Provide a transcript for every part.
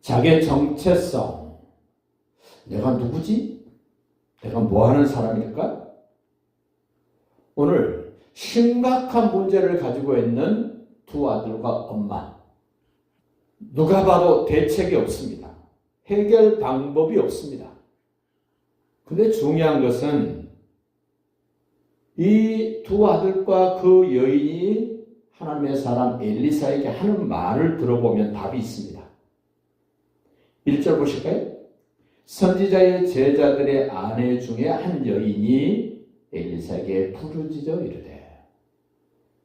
자기의 정체성, 내가 누구지? 내가 뭐하는 사람일까? 오늘 심각한 문제를 가지고 있는 두 아들과 엄마, 누가 봐도 대책이 없습니다. 해결 방법이 없습니다. 근데 중요한 것은 이 두 아들과 그 여인이 하나님의 사람 엘리사에게 하는 말을 들어보면 답이 있습니다. 1절 보실까요? 선지자의 제자들의 아내 중에 한 여인이 엘리사에게 부르짖어 이르되,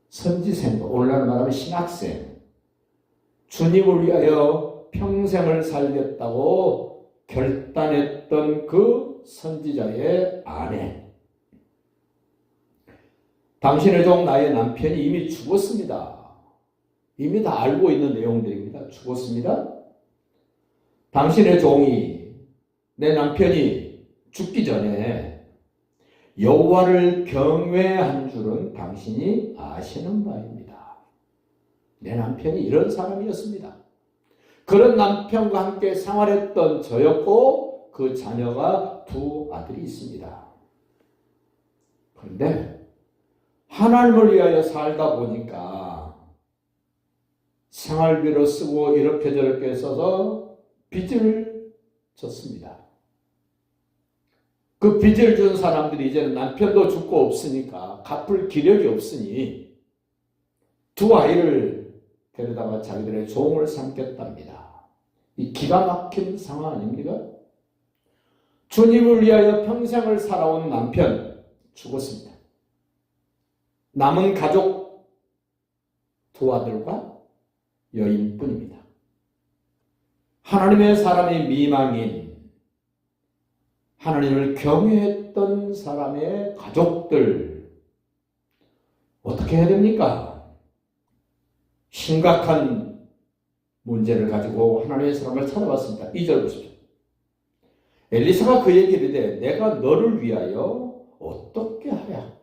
선지생, 오늘날 말하면 신학생, 주님을 위하여 평생을 살겠다고 결단했던 그 선지자의 아내, 당신의 종 나의 남편이 이미 죽었습니다. 이미 다 알고 있는 내용들입니다. 죽었습니다. 당신의 종이, 내 남편이 죽기 전에 여호와를 경외한 줄은 당신이 아시는 바입니다. 내 남편이 이런 사람이었습니다. 그런 남편과 함께 생활했던 저였고 그 자녀가 두 아들이 있습니다. 그런데 하나님을 위하여 살다 보니까 생활비로 쓰고 이렇게 저렇게 써서 빚을 졌습니다. 그 빚을 준 사람들이 이제는 남편도 죽고 없으니까 갚을 기력이 없으니 두 아이를 데려다가 자기들의 종을 삼겠답니다. 이 기가 막힌 상황 아닙니까? 주님을 위하여 평생을 살아온 남편 죽었습니다. 남은 가족 두 아들과 여인뿐입니다. 하나님의 사람이 미망인, 하나님을 경외했던 사람의 가족들, 어떻게 해야 됩니까? 심각한 문제를 가지고 하나님의 사람을 찾아왔습니다. 2절 보십시오. 엘리사가 그에게 이르되, 내가 너를 위하여 어떻게 하랴?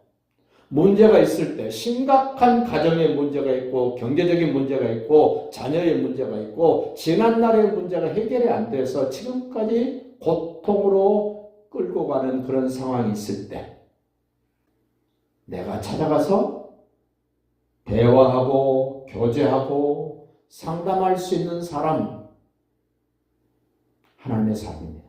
문제가 있을 때, 심각한 가정의 문제가 있고 경제적인 문제가 있고 자녀의 문제가 있고 지난날의 문제가 해결이 안 돼서 지금까지 고통으로 끌고 가는 그런 상황이 있을 때 내가 찾아가서 대화하고 교제하고 상담할 수 있는 사람, 하나님의 사람입니다.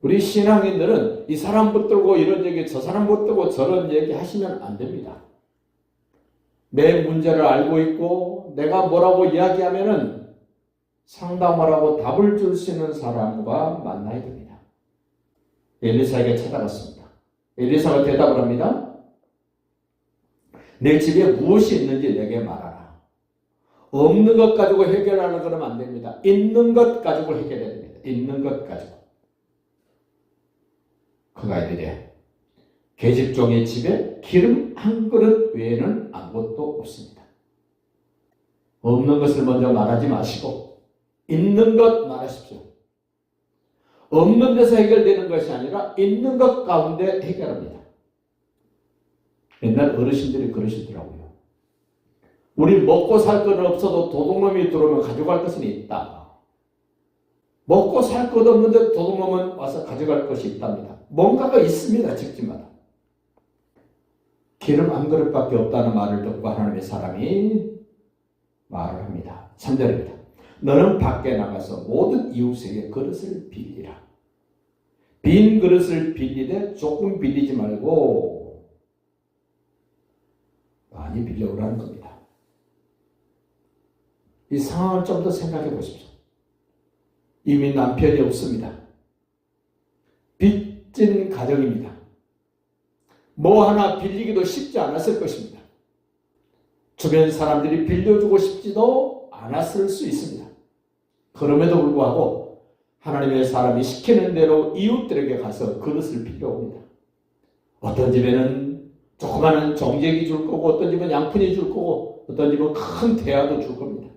우리 신앙인들은 이 사람 붙들고 이런 얘기, 저 사람 붙들고 저런 얘기 하시면 안 됩니다. 내 문제를 알고 있고 내가 뭐라고 이야기하면은 상담하라고 답을 줄 수 있는 사람과 만나야 됩니다. 엘리사에게 찾아갔습니다. 엘리사가 대답을 합니다. 내 집에 무엇이 있는지 내게 말하라. 없는 것 가지고 해결하려고 그러면 안 됩니다. 있는 것 가지고 해결해야 됩니다. 있는 것 가지고. 그가 이르되, 계집종의 집에 기름 한 그릇 외에는 아무것도 없습니다. 없는 것을 먼저 말하지 마시고 있는 것 말하십시오. 없는 데서 해결되는 것이 아니라 있는 것 가운데 해결합니다. 옛날 어르신들이 그러시더라고요. 우리 먹고 살 건 없어도 도둑놈이 들어오면 가져갈 것은 있다. 먹고 살 것 없는데 도둑놈은 와서 가져갈 것이 있답니다. 뭔가가 있습니다. 집집마다. 기름 한 그릇밖에 없다는 말을 듣고 하나님의 사람이 말을 합니다. 3절입니다. 너는 밖에 나가서 모든 이웃에게 그릇을 빌리라. 빈 그릇을 빌리되 조금 빌리지 말고 많이 빌려오라는 겁니다. 이 상황을 좀 더 생각해 보십시오. 이미 남편이 없습니다. 빚진 가정입니다. 뭐 하나 빌리기도 쉽지 않았을 것입니다. 주변 사람들이 빌려주고 싶지도 않았을 수 있습니다. 그럼에도 불구하고 하나님의 사람이 시키는 대로 이웃들에게 가서 그릇을 빌려옵니다. 어떤 집에는 조그마한 정제기 줄 거고 어떤 집은 양푼이 줄 거고 어떤 집은 큰 대야도 줄 겁니다.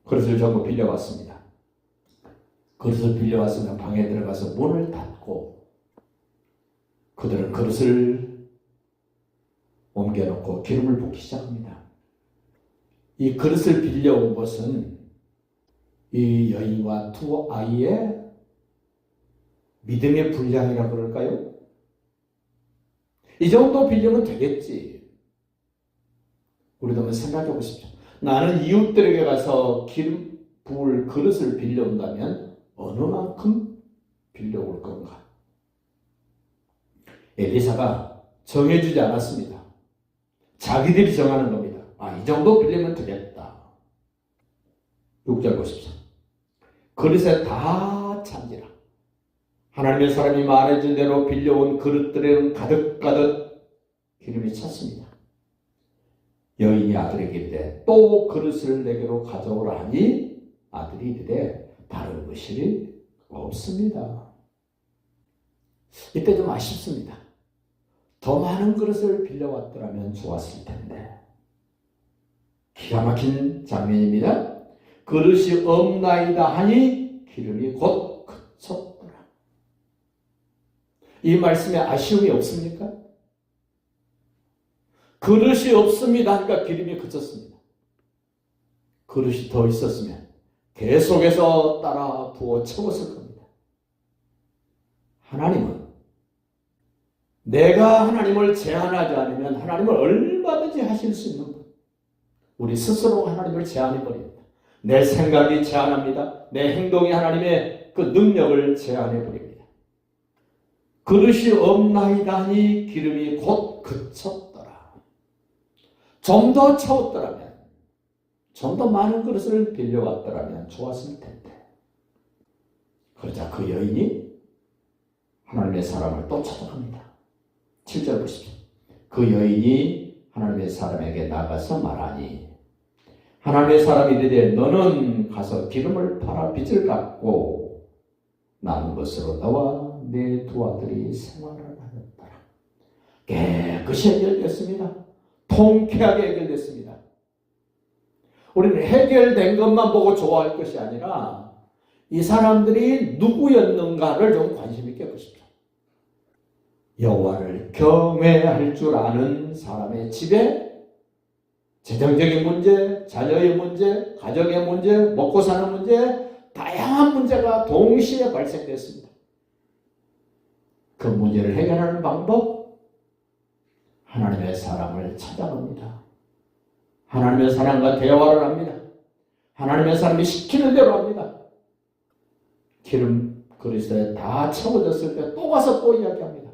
그릇을 전부 빌려왔습니다. 그릇을 빌려왔으면 방에 들어가서 문을 닫고 그들은 그릇을 옮겨놓고 기름을 붓기 시작합니다. 이 그릇을 빌려온 것은 이 여인과 두 아이의 믿음의 분량이라 그럴까요? 이 정도 빌리면 되겠지. 우리도 한번 생각해 보십시오. 나는 이웃들에게 가서 기름 부을 그릇을 빌려온다면 어느 만큼 빌려올 건가? 엘리사가 정해주지 않았습니다. 자기들이 정하는 겁니다. 이 정도 빌리면 되겠다. 6절 보십시오. 그릇에 다 찬지라. 하나님의 사람이 말해준 대로 빌려온 그릇들에는 가득가득 기름이 찼습니다. 여인이 아들에게 이르되 또 그릇을 내게로 가져오라 하니 아들이 이르되 다른 것이 없습니다. 이때 좀 아쉽습니다. 더 많은 그릇을 빌려왔더라면 좋았을 텐데. 기가 막힌 장면입니다. 그릇이 없나이다 하니 기름이 곧 그쳤더라. 이 말씀에 아쉬움이 없습니까? 그릇이 없습니다 하니까 기름이 그쳤습니다. 그릇이 더 있었으면 계속해서 따라 부어 채웠을 겁니다. 하나님은 내가 하나님을 제한하지 않으면 하나님을 얼마든지 하실 수 있는 분. 우리 스스로 하나님을 제한해버립니다. 내 생각이 제한합니다. 내 행동이 하나님의 그 능력을 제한해버립니다. 그릇이 없나이다 하니 기름이 곧 그쳤더라. 좀 더 채웠더라면, 좀 더 많은 그릇을 빌려왔더라면 좋았을 텐데. 그러자 그 여인이 하나님의 사람을 또 찾아갑니다. 7절 보십시오. 그 여인이 하나님의 사람에게 나가서 말하니 하나님의 사람이 이르되 너는 가서 기름을 팔아 빚을 갚고 남은 것으로 너와 내 두 아들이 생활을 하였더라. 깨끗이 해결됐습니다. 통쾌하게 해결됐습니다. 우리는 해결된 것만 보고 좋아할 것이 아니라 이 사람들이 누구였는가를 좀 관심 있게 보십시오. 여호와를 경외할 줄 아는 사람의 집에 재정적인 문제, 자녀의 문제, 가정의 문제, 먹고 사는 문제, 다양한 문제가 동시에 발생됐습니다. 그 문제를 해결하는 방법, 하나님의 사람을 찾아갑니다. 하나님의 사람과 대화를 합니다. 하나님의 사람이 시키는 대로 합니다. 기름 그릇에 다 채워졌을 때 또 가서 또 이야기합니다.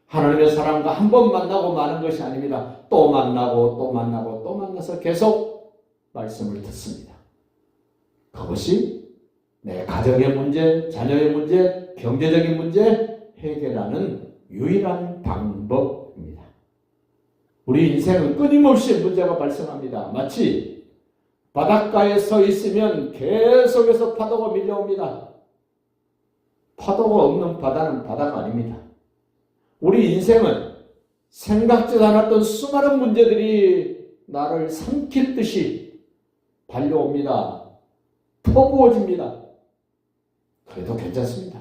하나님의 사람과 한 번 만나고 마는 것이 아닙니다. 또 만나고 또 만나고 또 만나서 계속 말씀을 듣습니다. 그것이 내 가정의 문제, 자녀의 문제, 경제적인 문제 해결하는 유일한 방법입니다. 우리 인생은 끊임없이 문제가 발생합니다. 마치 바닷가에 서 있으면 계속해서 파도가 밀려옵니다. 파도가 없는 바다는 바다가 아닙니다. 우리 인생은 생각지도 않았던 수많은 문제들이 나를 삼킬 듯이 달려옵니다. 퍼부어집니다. 그래도 괜찮습니다.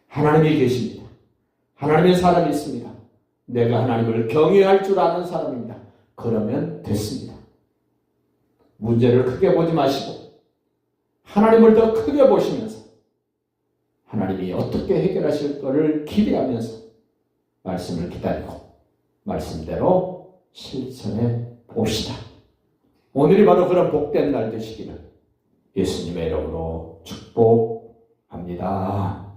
하나님이 계십니다. 하나님의 사람이 있습니다. 내가 하나님을 경외할 줄 아는 사람입니다. 그러면 됐습니다. 문제를 크게 보지 마시고 하나님을 더 크게 보시면서 하나님이 어떻게 해결하실 것을 기대하면서 말씀을 기다리고 말씀대로 실천해 봅시다. 오늘이 바로 그런 복된 날 되시기를 예수님의 이름으로 축복합니다.